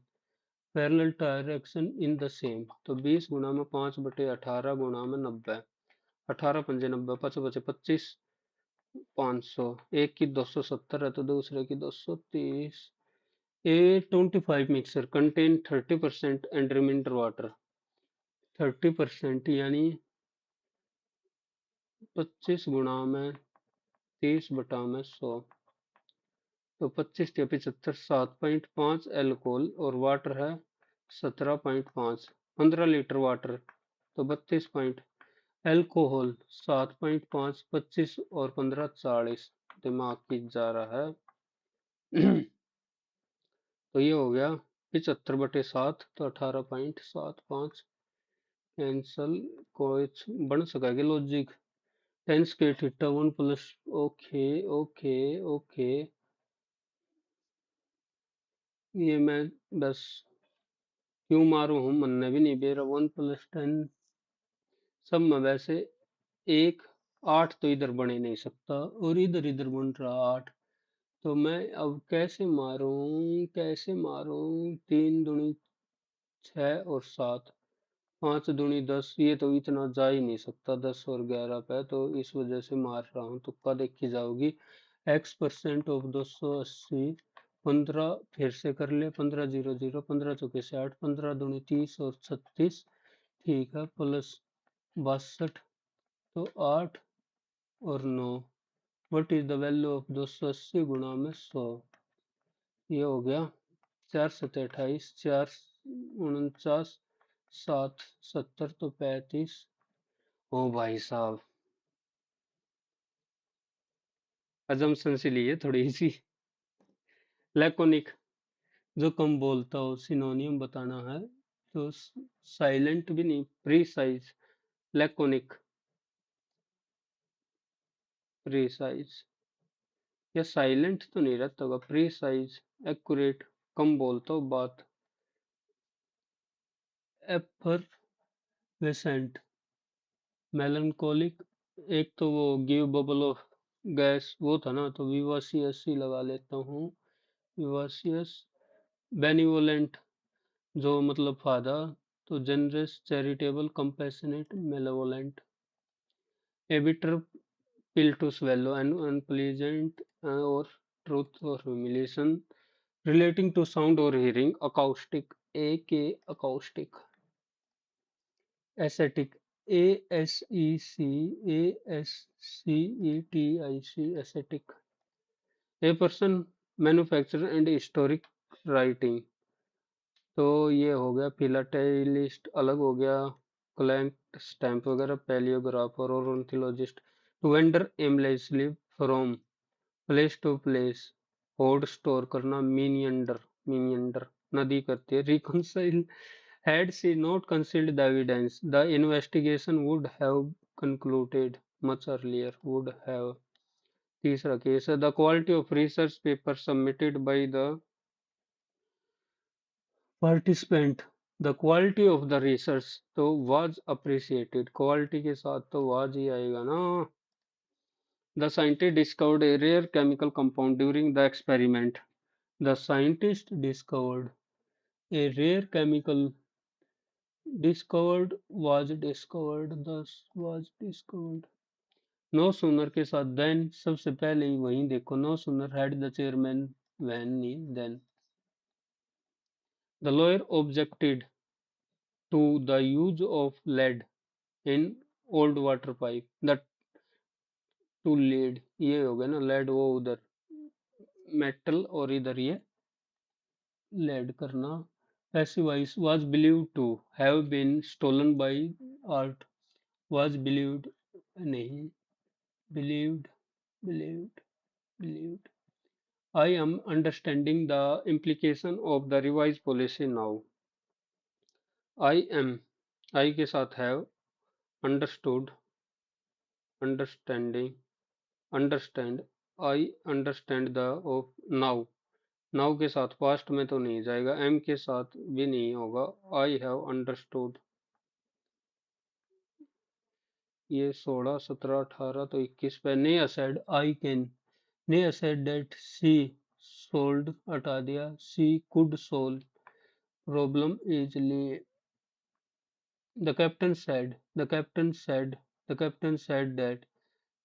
parallel direction in the same, तो 20 गुना में 5/18 गुना में 90। 18 पंजे 90, पच बचे 25, 500। एक की 270 है तो दूसरे की 230। A 25 mixture contain 30% and remainder water. 30% यानी 25 गुना में 30/100। तो 25 या 75, 7.5 एल्कोहल और वाटर है 17.5। 15 लीटर वाटर तो 32 एल्कोहल 7.5, 25 और 15 40। दिमाग की जा रहा है। तो ये हो गया 75/7, तो 18.75 कैंसल। कुछ बन सका कि logic. Ten square theta 1 plus. Okay okay okay. ये मैं बस क्यों मारू हूँ मन ने भी नहीं बेरा। 1 + 10 सब में वैसे एक 8 तो इधर बन ही नहीं सकता और इधर इधर बन रहा 8। तो मैं अब कैसे मारूं 3 दूनी 6 और 7, 5 दूनी 10। ये तो इतना जा ही नहीं सकता 10 और 11 पे, तो इस वजह से मार रहा हूँ। तुक्का देखी जाओगी। x% of 280। 15 फिर से कर ले। 15 0 0, 15 चौके 60, 15 दूनी 30 और 36। ठीक है, प्लस 62। तो 8 और 9। What is the value of 280 गुना में 100? ये हो गया 4 × 7 = 28, 4 × 49, 7 × 70 तो 35। ओ भाई साहब, अजम्पशन से लिए थोड़ी सी। लैकोनिक, जो कम बोलता हो। सिनोनियम बताना है तो साइलेंट भी नहीं, प्रीसाइज। लैकोनिक, प्रीसाइज या साइलेंट तो नहीं रहता होगा। प्रीसाइज, एक्यूरेट, कम बोलता हो बात। Effervescent, melancholic. एक तो वो गिव बबल ऑफ गैस वो था ना, तो विवासियस ही लगा लेता हूँ। विवासियस। बेनिवोलेंट, जो मतलब फायदा, तो generous, charitable, compassionate, malevolent. A bitter, pill to swallow, unpleasant और ट्रूथ और ह्यूमिलेशन। रिलेटिंग टू साउंड और hearing, acoustic, A K acoustic. Ascetic, A S E C, A S C E T I C, ascetic. A person, manufacturer and historic writing. तो ये हो गया। फिलाटेलिस्ट अलग हो गया। क्लैंक स्टैम्प वगैरह। पैलियोग्राफर और ornithologist. To wander aimlessly from place to place. Hoard store करना। मीनियंडर, मीनियंडर नदी करती है। Reconcile, had she not concealed the evidence, the investigation would have concluded much earlier. Would have। तीसरा केस है। The quality of research paper submitted by the participant, the quality of the research तो was appreciated। quality के साथ तो was ही आएगा ना। The scientist discovered a rare chemical compound during the experiment. The scientist discovered a rare chemical discovered thus was discovered। No sooner के साथ देन सबसे पहले ही वहीं देखो। No sooner had the chairman when नहीं then. The lawyer objected to the use of lead in old water pipe. The to lead, ये हो गया ना लेड, वो उधर मेटल और इधर ये लेड करना। Passivise, was believed to have been stolen by art. Was believed नहीं, believed, believed, believed. I am understanding the implication of the revised policy now. I am, I के साथ have, understood, understanding, understand, I understand the of now, now के साथ पास्ट में तो नहीं जाएगा, एम के साथ भी नहीं होगा, आई हैव अंडरस्टूड। ये 16, 17, 18 तो 21 पे। Neha said I can, Neha said that she sold, हटा दिया, she could solve problem easily. The captain said, the captain said, the captain said that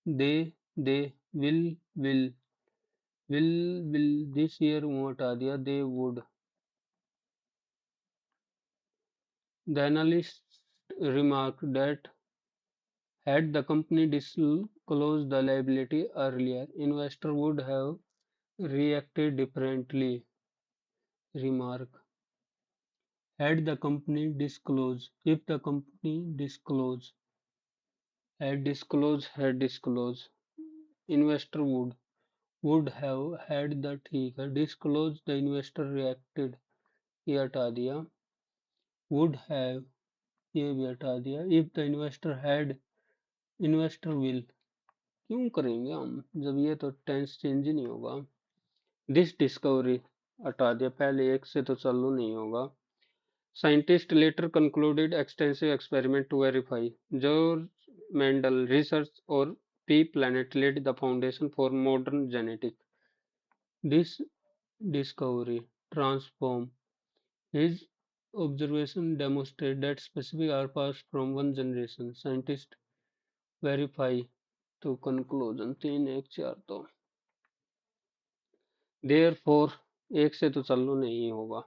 they will will will will this year, वो हटा दिया, they would. The analyst remarked that had the company disclosed the liability earlier, investor would have reacted differently. Remark: had the company disclosed, if the company disclosed, had disclosed, investor would have, had the, ठीक है, disclosed the investor reacted, ये हटा दिया, would have, ये भी हटा दिया, if the investor had, investor will, क्यों करेंगे हम जब ये तो टेंस चेंज ही नहीं होगा। दिस डिस्कवरी, हटा दिया, पहले एक से तो चालू नहीं होगा। Scientist later concluded extensive experiment to verify, George Mendel research और pea plant laid the foundation for modern genetic. This discovery transformed, his observation demonstrate that specific are passed from one generation. Scientists verify to conclusion, 3 1 4 तो therefore एक से तो चालू नहीं होगा।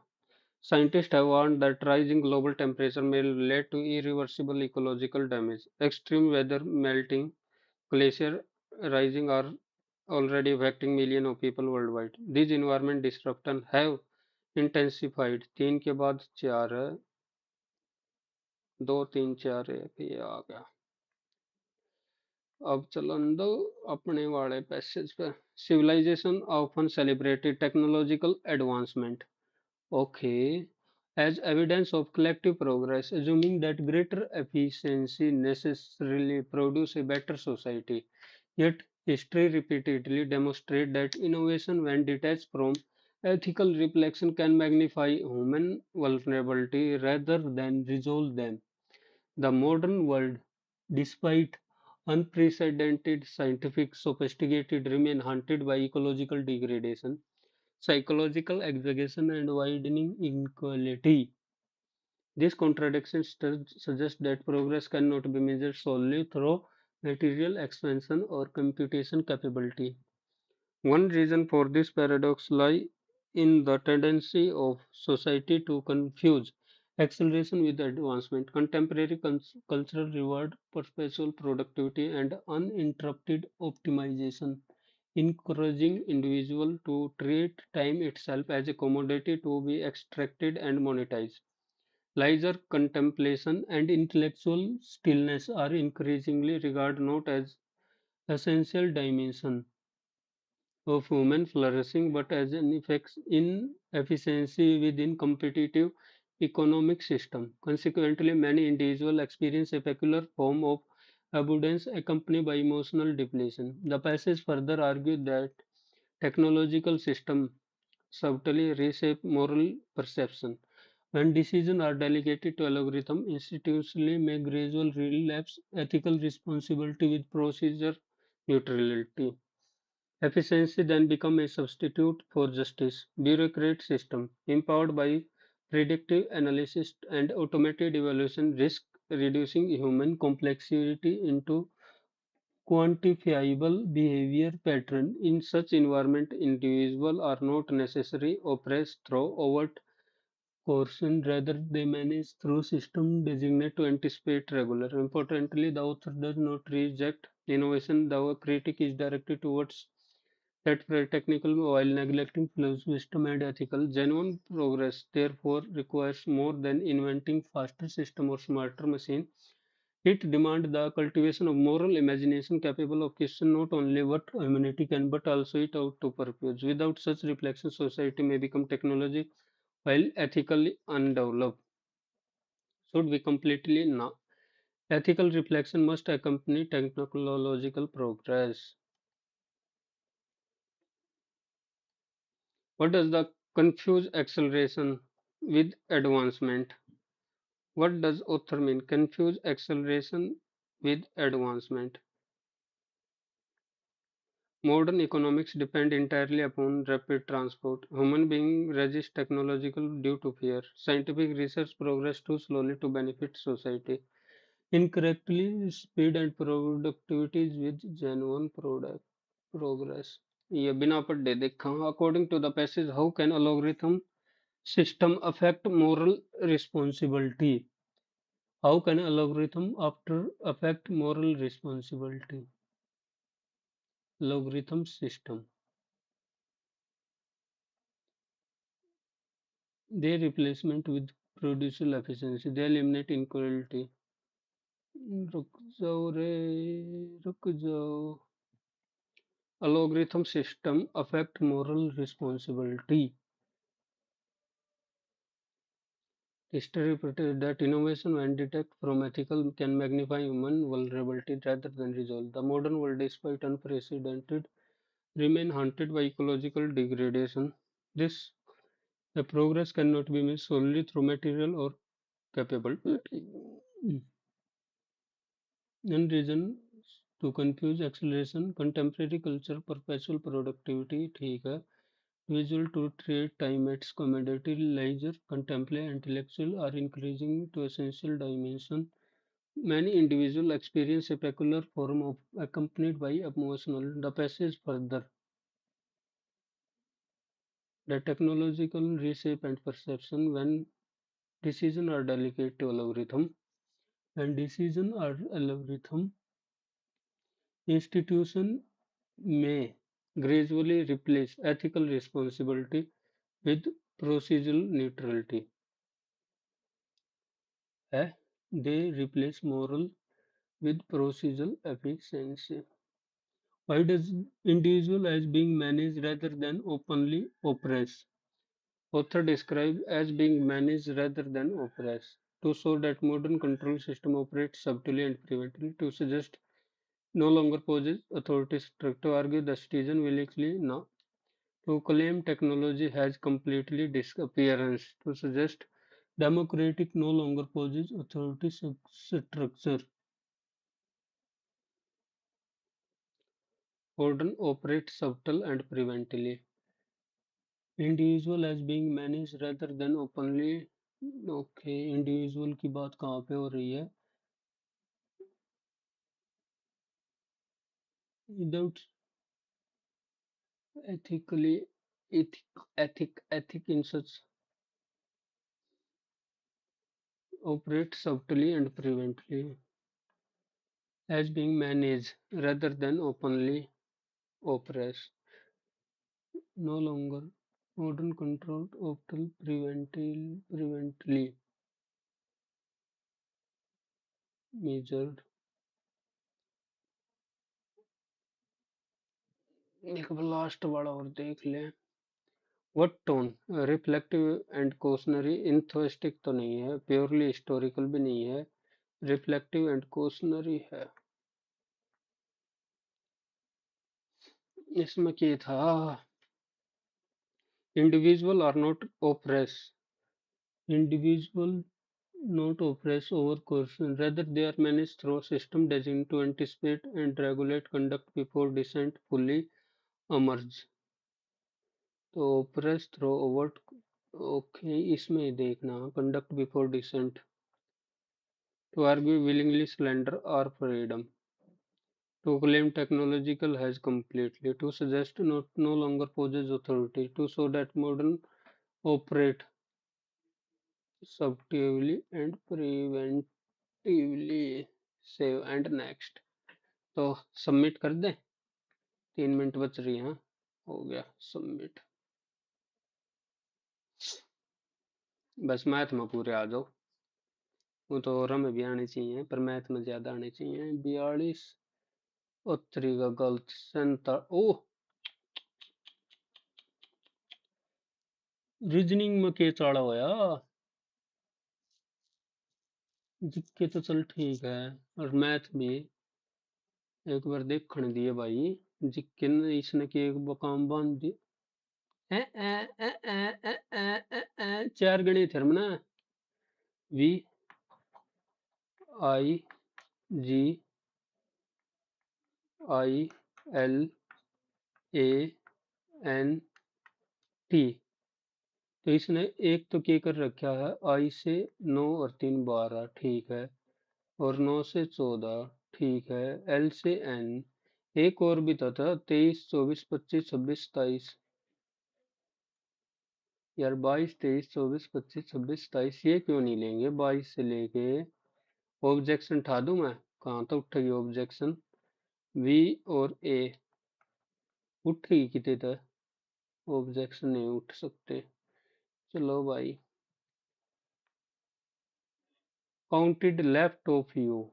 Scientists have warned that rising global temperature may lead to irreversible ecological damage. Extreme weather, melting, glacier rising are already affecting millions of people worldwide. These environment disruptions have intensified. 3 के बाद 4 है, 2 3 4 1 ये आ गया। अब चलन दो अपने वाले पैसेज पे। Civilization often celebrated technological advancement. Okay, as evidence of collective progress, assuming that greater efficiency necessarily produce a better society. Yet, history repeatedly demonstrates that innovation, when detached from ethical reflection, can magnify human vulnerability rather than resolve them. The modern world, despite unprecedented scientific sophistication, remains haunted by ecological degradation, psychological exaggeration, and widening inequality. This contradiction suggests that progress cannot be measured solely through material expansion or computation capability. One reason for this paradox lies in the tendency of society to confuse acceleration with advancement. Contemporary cultural reward perpetual productivity and uninterrupted optimization, encouraging individuals to treat time itself as a commodity to be extracted and monetized. Leisure, contemplation, and intellectual stillness are increasingly regarded not as essential dimensions of human flourishing but as an inefficiency within competitive economic system. Consequently, many individuals experience a peculiar form of abundance accompanied by emotional depletion. The passage further argued that technological systems subtly reshape moral perception. When decisions are delegated to algorithms, institutionally may gradually relapse ethical responsibility with procedure neutrality. Efficiency then becomes a substitute for justice. Bureaucrat system, empowered by predictive analysis and automated evaluation, risk reducing human complexity into quantifiable behavior pattern. In such environment, individuals are not necessarily oppressed through overt coercion, rather they manage through system designed to anticipate regular. Importantly, the author does not reject innovation. The critique is directed towards that technical while neglecting wisdom and ethical. Genuine progress, therefore, requires more than inventing faster system or smarter machine. It demands the cultivation of moral imagination capable of questioning not only what humanity can but also it out to purpose. Without such reflection, society may become technology while ethically undeveloped. Should be completely no. Ethical reflection must accompany technological progress. What does the confuse acceleration with advancement? What does author mean? Confuse acceleration with advancement. Modern economics depend entirely upon rapid transport. Human beings resist technological due to fear. Scientific research progress too slowly to benefit society. Incorrectly, speed and productivity is with genuine product progress. ये बिना पढ़े देखा. According to the passage, how can algorithm system affect moral responsibility? How can algorithm after affect moral responsibility? Logarithm system. Their replacement with producer efficiency. They eliminate inequality. रुक जाओ रे, रुक जाओ. Algorithm system affect moral responsibility. History reported that innovation, when detected from ethical, can magnify human vulnerability rather than resolve. The modern world, despite unprecedented, remain haunted by ecological degradation. This the progress cannot be measured solely through material or capability. And reason to confuse acceleration, contemporary culture, perpetual productivity, ठीक है. Visual to trade time its commodity, leisure, contemplate, intellectual are increasing to essential dimension. Many individuals experience a peculiar form of accompanied by emotional. The passage further. The technological reshape and perception when decisions are delicate to algorithm. When decisions are algorithm, institution may gradually replace ethical responsibility with procedural neutrality. Eh? They replace moral with procedural efficiency. Why does individual as being managed rather than openly oppressed? Author described as being managed rather than oppressed to show that modern control system operates subtly and preventively to suggest no longer poses authority structure to argue the citizen willingly now to claim technology has completely disappearance to suggest democratic no longer poses authority structure. Modern operates subtle and preventively. Individual as being managed rather than openly. Okay, individual की बात कहाँ पे हो रही है? Without ethically, ethic in such operate subtly and preventively as being managed rather than openly oppressed. No longer modern control often prevently measured. एक लास्ट वाला और देख लें. What tone? Reflective and cautionary. इंथोस्टिक तो नहीं है, प्योरली हिस्टोरिकल भी नहीं है, रिफ्लेक्टिव एंड cautionary है. इसमें क्या था? Individual are not oppressed. Individual not oppressed over coercion. Rather, they are managed through a system designed to anticipate and regulate conduct before dissent fully emerge. तो oppressed through overt. ओके, इसमें देखना conduct before dissent. To argue willingly slender or freedom. To claim technological has completely. To suggest not no longer poses authority. To show that modern operate subtly and preventively. Save and next. तो सबमिट कर दें. 3 मिनट बच रही हैं. हो गया सबमिट. बस मैथ में पूरे आ जाओ. वो तो और में भी आने चाहिए पर मैथ में ज्यादा आने चाहिए. 42 उत्तरी का गलत. ओह, रीजनिंग में के चाड़ा होया. जिक्के तो चल ठीक है और मैथ भी एक बार देखने दिए भाई. जिक्के ने इसने के एक काम बांध दी. चार गणित है ना। V I G I L A N T. तो इसने एक तो क्या कर रखा है, आई से 9 और 3 12, ठीक है, और 9 से 14, ठीक है, एल से एन। एक और भी तो था, 23 24 25 26 27। यार 22 23 24 25 26 27 ये क्यों नहीं लेंगे 22 से लेके। ऑब्जेक्शन उठा दूं मैं? कहाँ तो उठेगी ऑब्जेक्शन। वी और ए उठेगी कितने तक? ऑब्जेक्शन नहीं उठ सकते। चलो भाई। Counted left of you.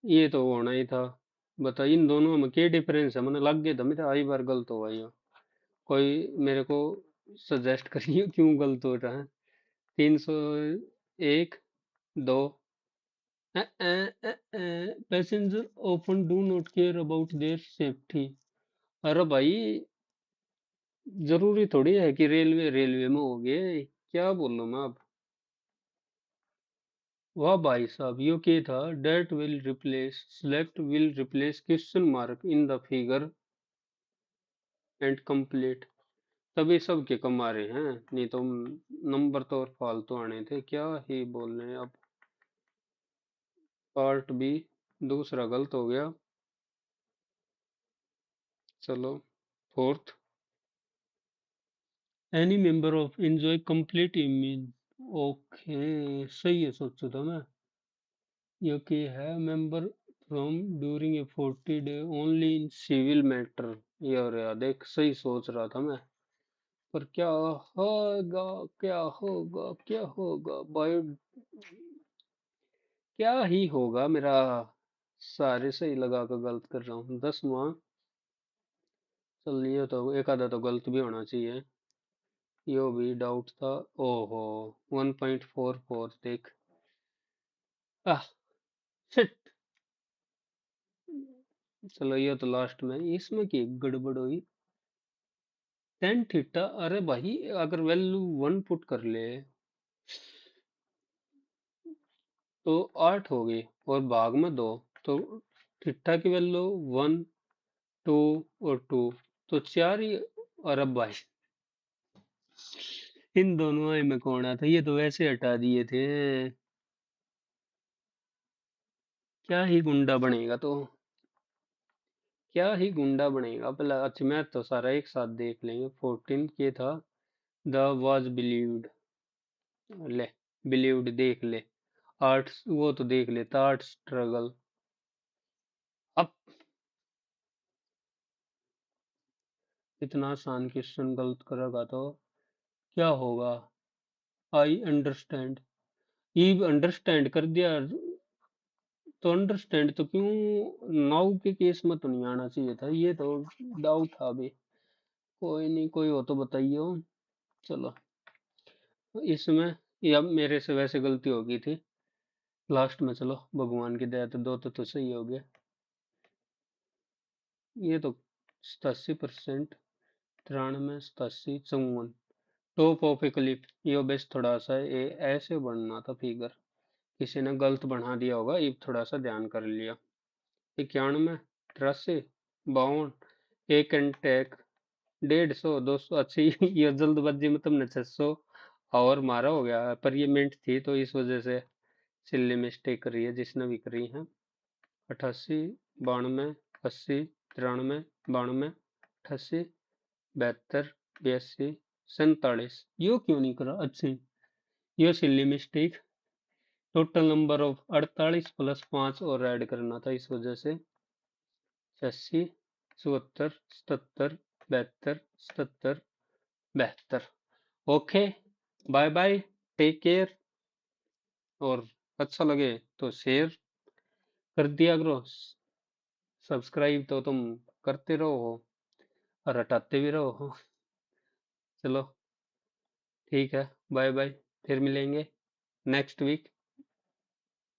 ये तो होना ही था। बता इन दोनों में क्या डिफरेंस है, मैंने लग गया था मेरा आई बार गलत हुआ ये। कोई मेरे को सजेस्ट करिए क्यों गलत हो रहा है। 301 2। Passenger often do not care about their safety. अरे भाई, जरूरी थोड़ी है कि रेलवे रेलवे में हो गए। क्या बोल रहा मैं अब। वाह भाई साहब, यो क्या था। That will replace select will replace question mark in the figure and complete. तभी सब के कम आ रहे हैं, नहीं तो नंबर तो और फालतू आने थे। क्या ही बोल रहे हैं अब। पार्ट बी दूसरा गलत हो गया। चलो fourth. Any member of enjoy complete image. Okay, सही है सोचो था मैं। ये क्या है, member from during a 40 day only in civil matter. यार यार देख, सही सोच रहा था मैं। पर क्या होगा, क्या होगा, क्या होगा बायो। क्या ही होगा मेरा। सारे सही लगा कर गलत कर रहा हूँ। 10वां। चल ये तो एक आधा तो गलत भी होना चाहिए। यो भी डाउट था। ओहो, 1.44 देख। आह शिट। चलो ये तो लास्ट में, इसमें की गड़बड़ हुई। टेन थीटा, अरे भाई अगर वैल्यू 1 पुट कर ले तो 8 हो गई, और भाग में 2, तो थीटा की वैल्यू 1 2 और 2, तो 4 ही। अरे भाई, इन दोनों में कौन आता, ये तो वैसे हटा दिए थे। क्या ही गुंडा बनेगा तो। क्या ही गुंडा बनेगा पहला। अच्छा मैं तो सारा एक साथ देख लेंगे। 14 के था, द वाज बिलीव्ड। ले, बिलीव्ड देख ले। आर्ट्स वो तो देख लेता, आर्ट स्ट्रगल। अब इतना आसान क्वेश्चन गलत करेगा तो क्या होगा। I understand. ये अंडरस्टैंड कर दिया तो अंडरस्टैंड तो क्यों, नाउ के केस में तो नहीं आना चाहिए था ये तो। डाउट था अभी। कोई नहीं, कोई हो तो बताइए। चलो इसमें, या मेरे से वैसे गलती हो गई थी लास्ट में। चलो भगवान की दया तो दो तो सही हो गया। ये तो 87%। 93 87 54। Top of A Cliff. ये बेस थोड़ा सा ये ऐसे बढ़ना था फिगर। किसी ने गलत बढ़ा दिया होगा, ये थोड़ा सा ध्यान कर लिया। 91 83 52। एक टेक 150 200 अच्छी। ये जल्दबाजी में तुमने 600 और मारा हो गया, पर ये मिनट थी तो इस वजह से सिल्ली मिस्टेक करी है जिसने भी करी है। 88 92 80 93 92 88 72 82 47। यो क्यों नहीं करा अच्छी। Yo silly mistake. Total number of 48 plus 5 और ऐड करना था इस वजह से। 86 74 77 72 77 72। Okay, bye bye, take care. और अच्छा लगे तो शेयर कर दिया करो। सब्सक्राइब तो तुम करते रहो और हटाते भी रहो। चलो ठीक है, बाय बाय, फिर मिलेंगे नेक्स्ट वीक।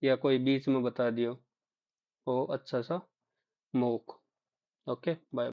या कोई बीच में बता दियो हो अच्छा सा मोक। Okay bye.